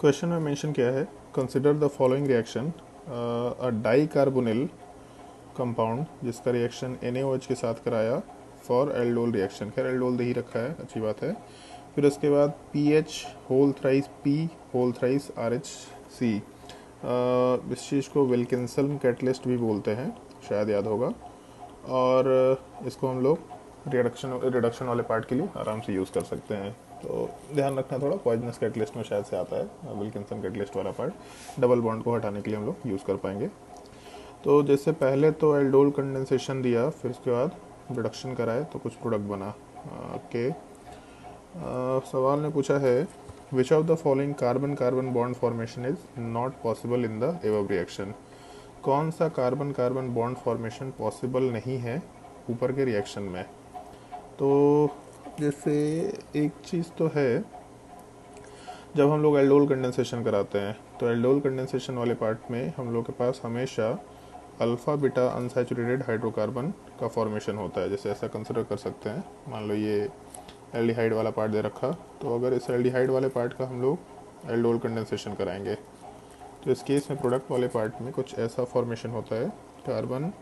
Question में mention किया है, consider the following reaction, a di carbonyl compound जिसका रिएक्शन NaOH के साथ कराया फॉर एल्डोल रिएक्शन। खैर एल्डोल दे ही रखा है, अच्छी बात है। फिर उसके बाद PH whole thrice P whole thrice RHC, इस चीज़ को विल्किंसन कैटलिस्ट भी बोलते हैं, शायद याद होगा। और इसको हम लोग रिडक्शन वाले पार्ट के लिए आराम से यूज़ कर सकते हैं। तो ध्यान रखना थोड़ा, पॉइजनस कैटलिस्ट में शायद से आता है विल्किंसन कैटलिस्ट वाला पार्ट। डबल बॉन्ड को हटाने के लिए हम लोग यूज़ कर पाएंगे। तो जैसे पहले तो एल्डोल कंडेंसेशन दिया, फिर उसके बाद रिडक्शन कराए तो कुछ प्रोडक्ट बना। ओके, सवाल ने पूछा है, which of the following carbon carbon bond formation is not possible in the above reaction. कौन सा carbon carbon bond formation possible नहीं है ऊपर के रिएक्शन में। तो जैसे एक चीज़ तो है, जब हम लोग एल्डोल कंडेंसेशन कराते हैं तो एल्डोल कंडेंसेशन वाले पार्ट में हम लोग के पास हमेशा अल्फ़ा बीटा अनसैचुरेटेड हाइड्रोकार्बन का फॉर्मेशन होता है। जैसे ऐसा कंसिडर कर सकते हैं, मान लो ये एल्डिहाइड वाला पार्ट दे रखा, तो अगर इस एल्डिहाइड वाले पार्ट का हम लोग एल्डोल कंडेंसेशन कराएंगे तो इस केस में प्रोडक्ट वाले पार्ट में कुछ ऐसा फॉर्मेशन होता है, कार्बन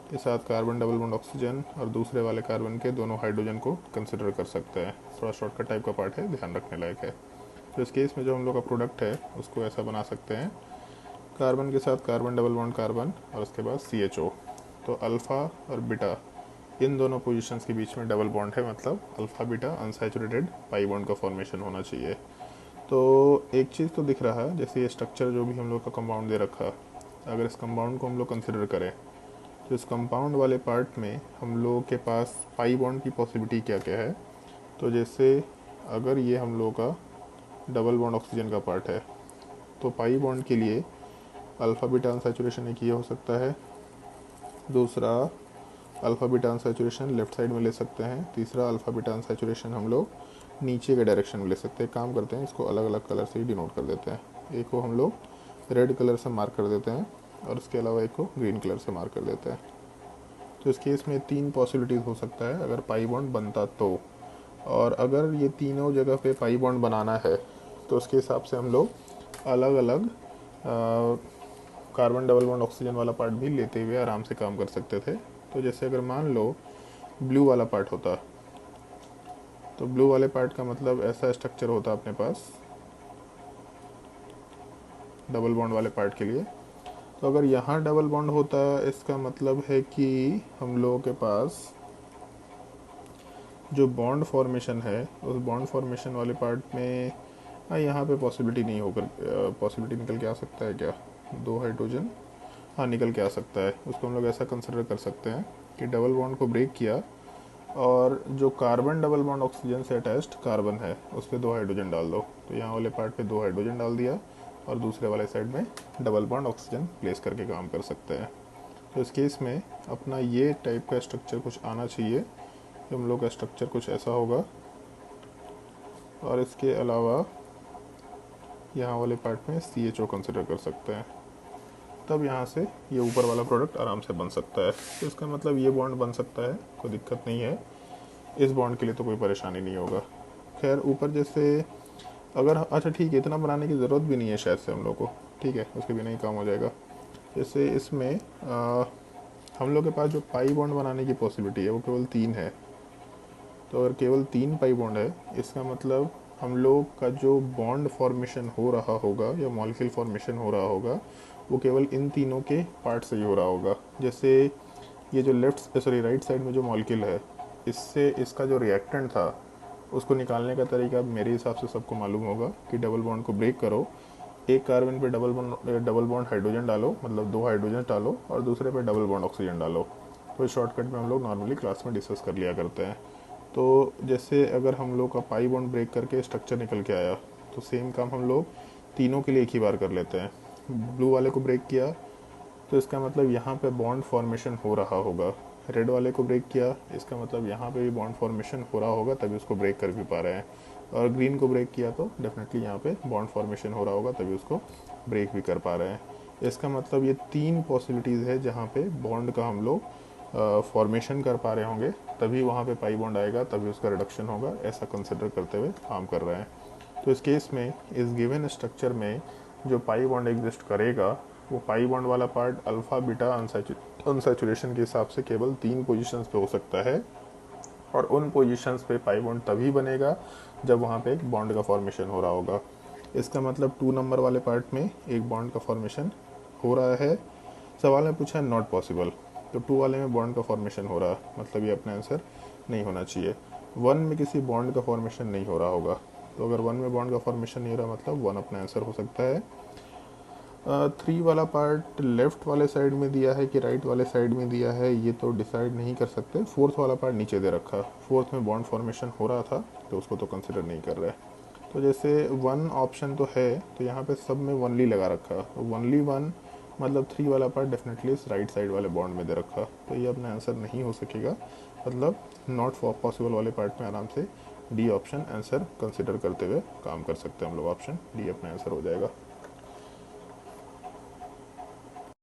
के साथ कार्बन डबल बॉन्ड ऑक्सीजन और दूसरे वाले कार्बन के दोनों हाइड्रोजन को कंसिडर कर सकते हैं। थोड़ा शॉर्टकट टाइप का पार्ट है, ध्यान रखने लायक है। तो इस केस में जो हम लोग का प्रोडक्ट है उसको ऐसा बना सकते हैं, कार्बन के साथ कार्बन डबल बॉन्ड कार्बन और उसके बाद CHO। तो अल्फ़ा और बीटा इन दोनों पोजीशंस के बीच में डबल बॉन्ड है, मतलब alpha beta unsaturated pi bond का फॉर्मेशन होना चाहिए। तो एक चीज़ तो दिख रहा है, जैसे ये स्ट्रक्चर जो भी हम लोग का कंपाउंड दे रखा, अगर इस कंपाउंड को हम लोग कंसिडर करें तो इस कंपाउंड वाले पार्ट में हम लोग के पास पाई बॉन्ड की पॉसिबिलिटी क्या क्या है। तो जैसे अगर ये हम लोग का डबल बॉन्ड ऑक्सीजन का पार्ट है तो पाई बॉन्ड के लिए अल्फ़ा बीटा अनसैचुरेशन एक ये हो सकता है, दूसरा alpha beta unsaturation left side में ले सकते हैं, तीसरा अल्फ़ा बीटा अनसैचुरेशन हम लोग नीचे के डायरेक्शन में ले सकते हैं। काम करते हैं, इसको अलग अलग कलर से ही डिनोट कर देते हैं। एक को हम लोग रेड कलर से मार्क कर देते हैं और इसके अलावा एक को ग्रीन कलर से मार्क कर देते हैं। तो इस केस में 3 पॉसिबिलिटीज़ हो सकता है अगर पाई बॉन्ड बनता तो। और अगर ये तीनों जगह पे पाई बॉन्ड बनाना है तो उसके हिसाब से हम लोग अलग अलग कार्बन डबल बॉन्ड ऑक्सीजन वाला पार्ट भी लेते हुए आराम से काम कर सकते थे। तो जैसे अगर मान लो ब्लू वाला पार्ट होता, तो ब्लू वाले पार्ट का मतलब ऐसा स्ट्रक्चर होता अपने पास डबल बॉन्ड वाले पार्ट के लिए। तो अगर यहाँ डबल बॉन्ड होता, इसका मतलब है कि हम लोगों के पास जो बॉन्ड फॉर्मेशन है उस बॉन्ड फॉर्मेशन वाले पार्ट में यहाँ पे पॉसिबिलिटी नहीं होकर पॉसिबिलिटी निकल के आ सकता है क्या, 2 हाइड्रोजन हाँ निकल के आ सकता है। उसको हम लोग ऐसा कंसिडर कर सकते हैं कि डबल बॉन्ड को ब्रेक किया और जो कार्बन डबल बॉन्ड ऑक्सीजन से अटैच्ड कार्बन है उस पर 2 हाइड्रोजन डाल दो। तो यहाँ वाले पार्ट पे 2 हाइड्रोजन डाल दिया और दूसरे वाले साइड में डबल बॉन्ड ऑक्सीजन प्लेस करके काम कर सकते हैं। तो इस केस में अपना ये टाइप का स्ट्रक्चर कुछ आना चाहिए, हम लोग का स्ट्रक्चर कुछ ऐसा होगा। और इसके अलावा यहाँ वाले पार्ट में CHO कंसिडर कर सकते हैं, तब यहाँ से ये ऊपर वाला प्रोडक्ट आराम से बन सकता है। तो इसका मतलब ये बॉन्ड बन सकता है, कोई दिक्कत नहीं है, इस बॉन्ड के लिए तो कोई परेशानी नहीं होगा। खैर ऊपर जैसे अगर अच्छा ठीक है, इतना बनाने की ज़रूरत भी नहीं है शायद से हम लोग को, ठीक है उसके बिना ही काम हो जाएगा। जैसे इसमें हम लोग के पास जो पाई बॉन्ड बनाने की पॉसिबिलिटी है वो केवल 3 है। तो अगर केवल 3 पाई बॉन्ड है, इसका मतलब हम लोग का जो बॉन्ड फॉर्मेशन हो रहा होगा या मॉलिक्यूल फॉर्मेशन हो रहा होगा वो केवल इन तीनों के पार्ट से ही हो रहा होगा। जैसे ये जो राइट साइड में जो मॉलिक्यूल है, इससे इसका जो रिएक्टेंट था उसको निकालने का तरीका मेरे हिसाब से सबको मालूम होगा कि डबल बॉन्ड को ब्रेक करो, एक कार्बन पे डबल बॉन्ड हाइड्रोजन डालो, मतलब 2 हाइड्रोजन डालो और दूसरे पे डबल बॉन्ड ऑक्सीजन डालो। तो इस शॉर्टकट में हम लोग नॉर्मली क्लास में डिस्कस कर लिया करते हैं। तो जैसे अगर हम लोग का पाई बॉन्ड ब्रेक करके स्ट्रक्चर निकल के आया तो सेम काम हम लोग तीनों के लिए एक ही बार कर लेते हैं। ब्लू वाले को ब्रेक किया तो इसका मतलब यहाँ पे बॉन्ड फॉर्मेशन हो रहा होगा, रेड वाले को ब्रेक किया इसका मतलब यहाँ पे भी बॉन्ड फॉर्मेशन हो रहा होगा तभी उसको ब्रेक कर भी पा रहे हैं, और ग्रीन को ब्रेक किया तो डेफिनेटली यहाँ पे बॉन्ड फॉर्मेशन हो रहा होगा तभी उसको ब्रेक भी कर पा रहे हैं। इसका मतलब ये 3 पॉसिबिलिटीज़ है जहाँ पे बॉन्ड का हम लोग फॉर्मेशन कर पा रहे होंगे, तभी वहाँ पे पाई बॉन्ड आएगा, तभी उसका रिडक्शन होगा, ऐसा कंसिडर करते हुए काम कर रहे हैं। तो इस केस में इस गिवन स्ट्रक्चर में जो पाई बॉन्ड एग्जिस्ट करेगा वो पाई बॉन्ड वाला पार्ट अल्फ़ा बीटा अनसैचुरेशन के हिसाब से केवल 3 पोजीशंस पे हो सकता है, और उन पोजीशंस पे पाई बॉन्ड तभी बनेगा जब वहाँ पे एक बॉन्ड का फॉर्मेशन हो रहा होगा। इसका मतलब 2 नंबर वाले पार्ट में एक बॉन्ड का फॉर्मेशन हो रहा है। सवाल में पूछा है नॉट पॉसिबल, तो 2 वाले में बॉन्ड का फॉर्मेशन हो रहा है, मतलब ये अपना आंसर नहीं होना चाहिए। 1 में किसी बॉन्ड का फॉर्मेशन नहीं हो रहा होगा, तो अगर 1 में बॉन्ड का फॉर्मेशन नहीं हो रहा मतलब 1 अपना आंसर हो सकता है। 3 वाला पार्ट लेफ्ट वाले साइड में दिया है कि राइट वाले साइड में दिया है ये तो डिसाइड नहीं कर सकते। 4th वाला पार्ट नीचे दे रखा, 4th में बॉन्ड फॉर्मेशन हो रहा था तो उसको तो कंसिडर नहीं कर रहे। तो जैसे 1 ऑप्शन तो है तो यहाँ पे सब में वनली लगा रखा, वनली 1 मतलब 3 वाला पार्ट डेफिनेटली इस राइट साइड वाले बॉन्ड में दे रखा, तो ये अपना आंसर नहीं हो सकेगा। मतलब नॉट पॉसिबल वाले पार्ट में आराम से डी ऑप्शन आंसर कंसिडर करते हुए काम कर सकते हैं हम लोग। ऑप्शन डी अपना आंसर हो जाएगा।